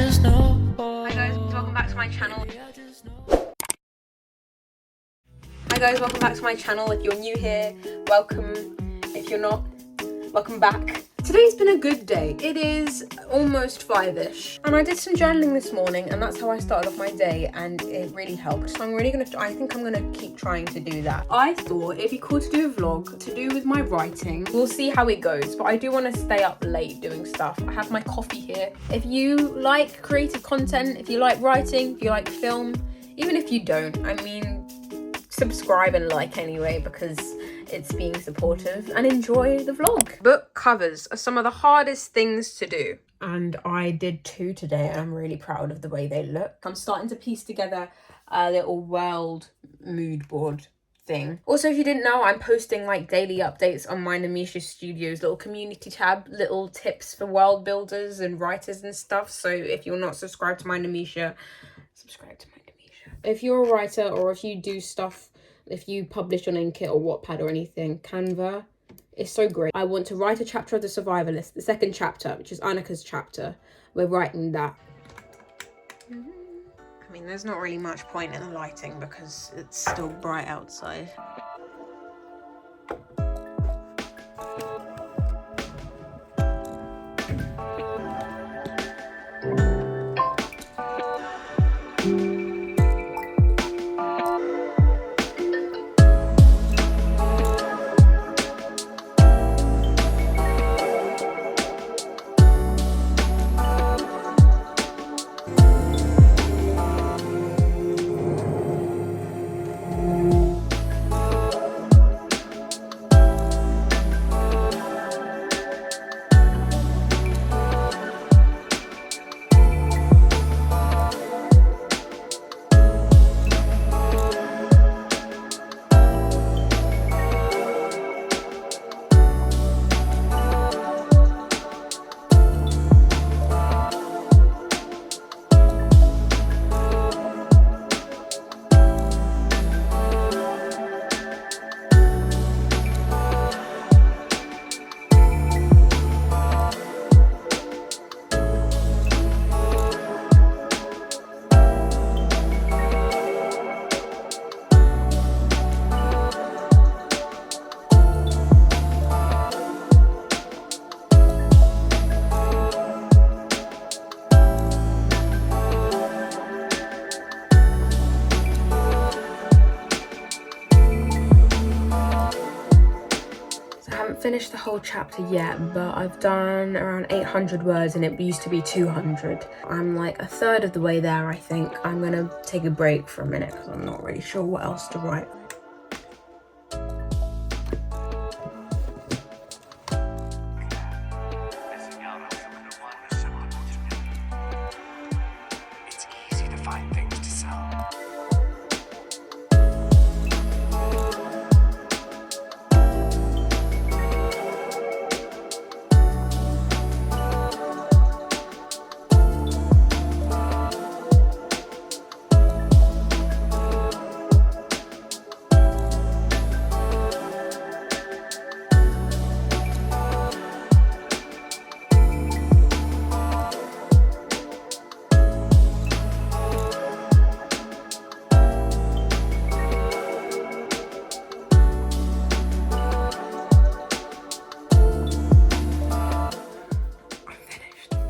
just know. Hi guys, welcome back to my channel. Hi guys, welcome back to my channel. If you're new here, welcome. If you're not, welcome back. Today's been a good day. It is almost 5ish and I did some journaling this morning and that's how I started off my day and it really helped. So I think I'm gonna keep trying to do that. I thought it'd be cool to do a vlog to do with my writing. We'll see how it goes, but I do want to stay up late doing stuff. I have my coffee here. If you like creative content, if you like writing, if you like film, even if you don't, I mean, subscribe and like anyway because it's being supportive, and enjoy the vlog. Book covers are some of the hardest things to do, and I did 2 today and I'm really proud of the way they look. I'm starting to piece together a little world mood board thing. Also, if you didn't know, I'm posting like daily updates on my meesha Studios little community tab, little tips for world builders and writers and stuff. So if you're not subscribed to my meesha, subscribe to my meesha. If you're a writer or if you do stuff, if you publish on Inkit or Wattpad or anything, Canva is so great. I want to write a chapter of the Survivalists, the 2nd chapter, which is Annika's chapter. We're writing that. I mean, there's not really much point in the lighting because it's still bright outside. Finished the whole chapter yet, but I've done around 800 words and it used to be 200. I'm like a third of the way there, I think. I'm gonna take a break for a minute because I'm not really sure what else to write. It's easy to find things to sell.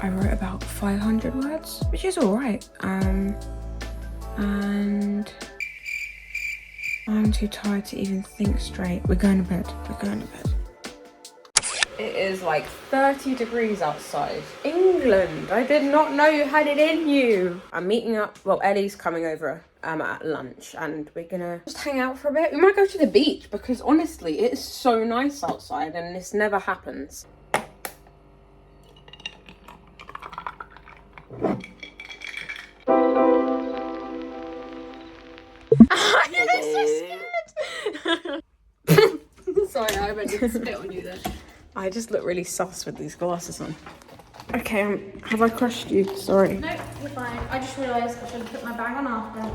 I wrote about 500 words, which is all right. And I'm too tired to even think straight. We're going to bed. We're going to bed. It is like 30 degrees outside. England, I did not know you had it in you. I'm meeting up, well, Ellie's coming over at lunch and we're gonna just hang out for a bit. We might go to the beach because honestly, it is so nice outside and this never happens. Sorry, I meant to spit on you then. I just look really sus with these glasses on. Okay, have I crushed you? Sorry. No, you're fine. I just realised I should have put my bag on after.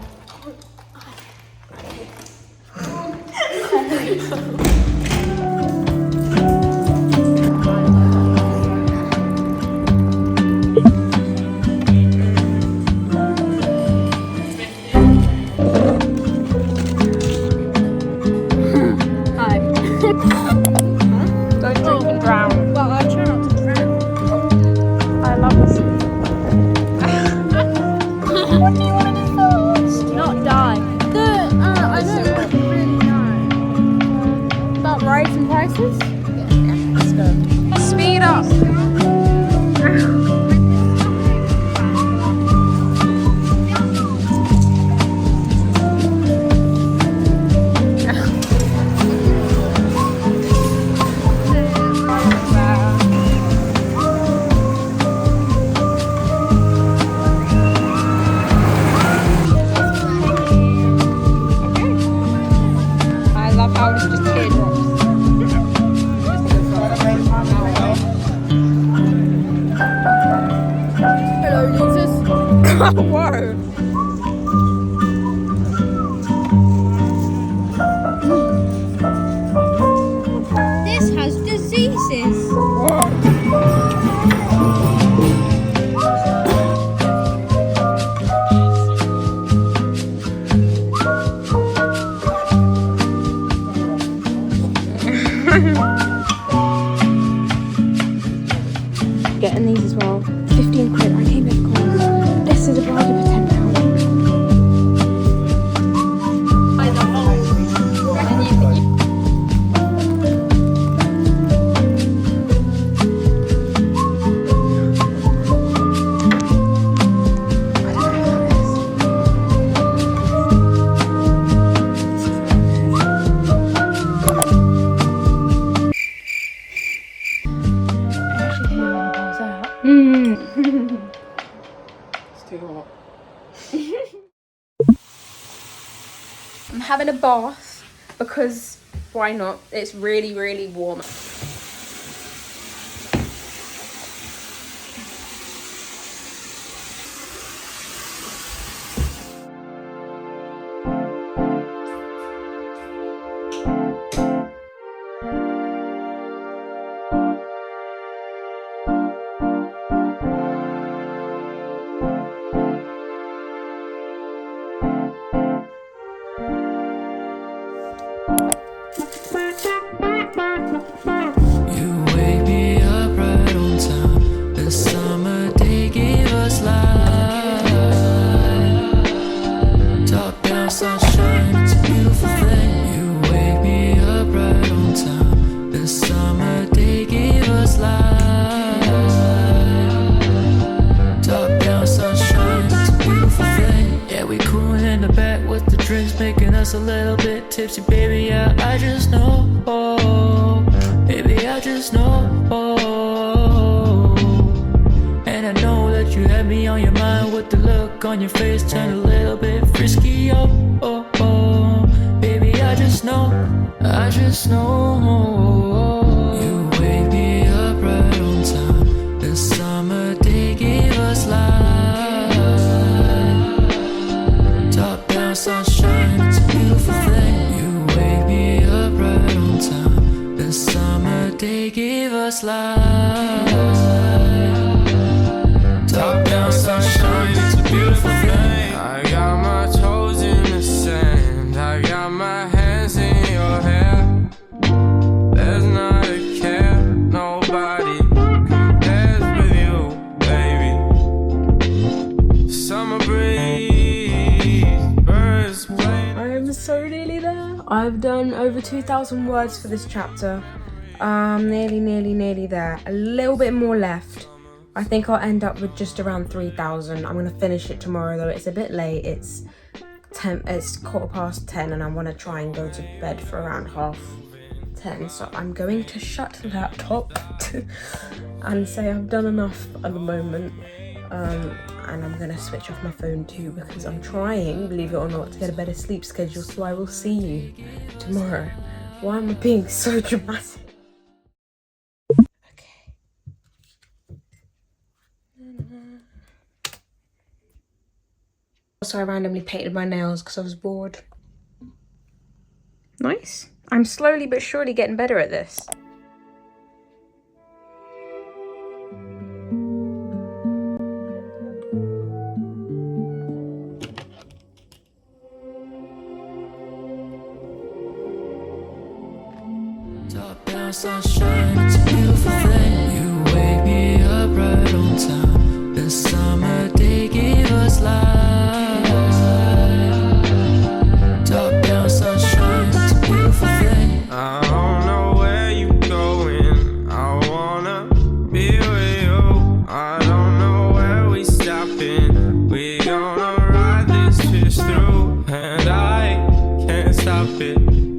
Whoa. This has diseases. Getting these as well. 15 quid. I came here because this is a bargain for £10. It's too hot. I'm having a bath because why not? It's really, really warm. You wake me up right on time. The summer day gave us life. Top down sunshine, it's a beautiful thing. You wake me up right on time. The summer day gave us life. Top down sunshine, it's a beautiful thing. Yeah, we cooling in the back with the drinks, making us a little bit tipsy, baby. Yeah, I just know. Baby, I just know. And I know that you had me on your mind with the look on your face, turn a little bit frisky. Baby, I just know. I just know. You wake me up right on time. The summer day gave us life. Top down sunshine, it's a beautiful thing. You wake me up right on time. The summer day gave us life. Top down sunshine, it's a beautiful thing. I got my toes in the sand, I got my hands in your hair. There's not a care, nobody compares with you, baby. Summer breeze, birds playing. I am so nearly there. I've done over 2,000 words for this chapter. Nearly there. A little bit more left. I think I'll end up with just around 3,000. I'm gonna finish it tomorrow though. It's a bit late. It's 10:15, and I want to try and go to bed for around 10:30. So I'm going to shut the laptop and say I've done enough at the moment. And I'm gonna switch off my phone too because I'm trying, believe it or not, to get a better sleep schedule. So I will see you tomorrow. Why am I being so dramatic? Also, I randomly painted my nails because I was bored. Nice. I'm slowly but surely getting better at this. Top down sunshine, it's a beautiful thing. You wake me up right on time. The summer day gave us life. Top down sunshine, it's a beautiful thing. I don't know where you going, I wanna be with you. I don't know where we stopping, we gonna ride this fish through. And I can't stop it,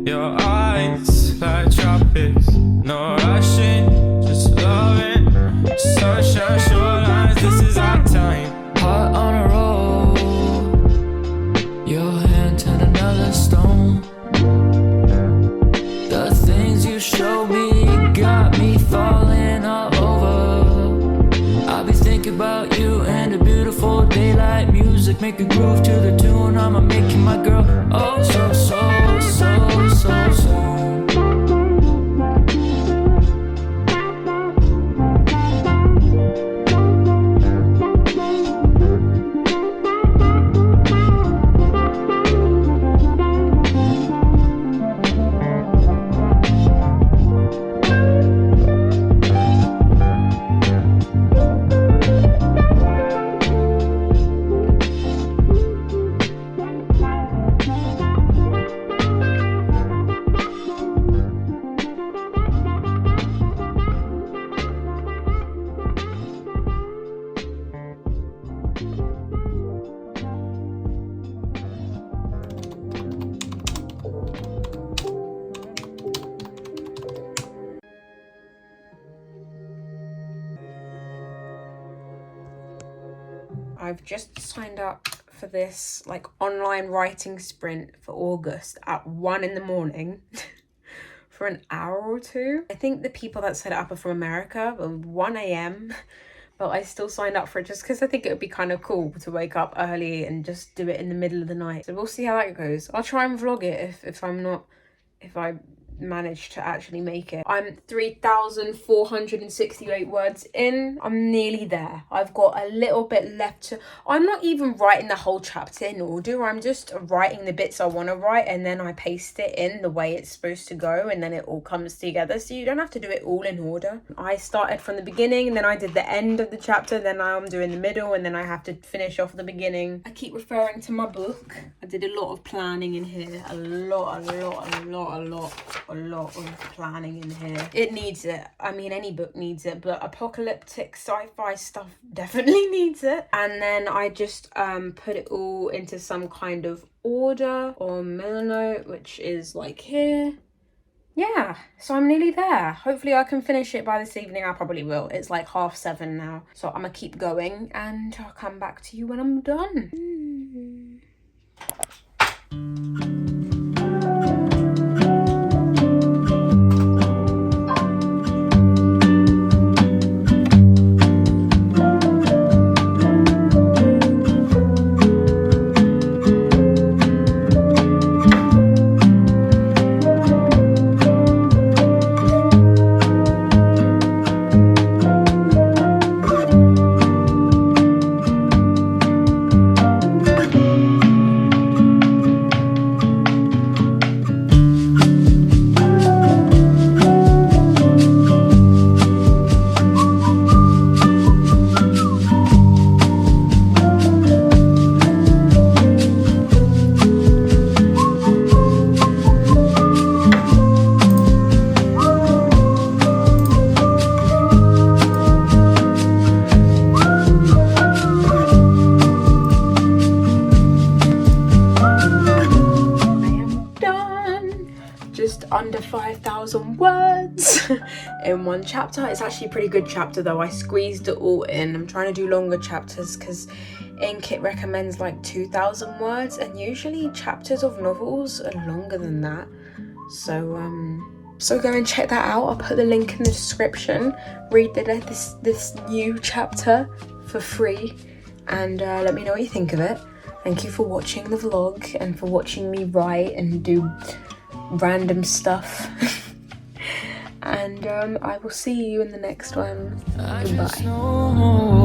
your eyes like tropics, no rushing Make a groove to the tune, I'ma make you my girl. Oh, so, so, so, so, so. I've just signed up for this like online writing sprint for August at 1 in the morning for an hour or two. I think the people that set it up are from America, but 1 a.m. But I still signed up for it just because I think it would be kind of cool to wake up early and just do it in the middle of the night. So we'll see how that goes. I'll try and vlog it if I manage to actually make it. I'm 3,468 words in. I'm nearly there. I've got a little bit left to... I'm not even writing the whole chapter in order. I'm just writing the bits I want to write, and then I paste it in the way it's supposed to go, and then it all comes together, so you don't have to do it all in order. I started from the beginning, and then I did the end of the chapter, then now I'm doing the middle, and then I have to finish off the beginning. I keep referring to my book. I did a lot of planning in here. A lot of planning in here. It needs it. I mean, any book needs it, but apocalyptic sci-fi stuff definitely needs it. And then I just put it all into some kind of order on Milanote, which is like here. Yeah, so I'm nearly there. Hopefully I can finish it by this evening. I probably will. It's like 7:30 now, so I'm gonna keep going and I'll come back to you when I'm done. Under 5,000 words in one chapter. It's actually a pretty good chapter though. I squeezed it all in. I'm trying to do longer chapters because Inkit recommends like 2,000 words, and usually chapters of novels are longer than that. So go and check that out. I'll put the link in the description. Read this new chapter for free, and let me know what you think of it. Thank you for watching the vlog and for watching me write and do random stuff. And I will see you in the next one. Goodbye.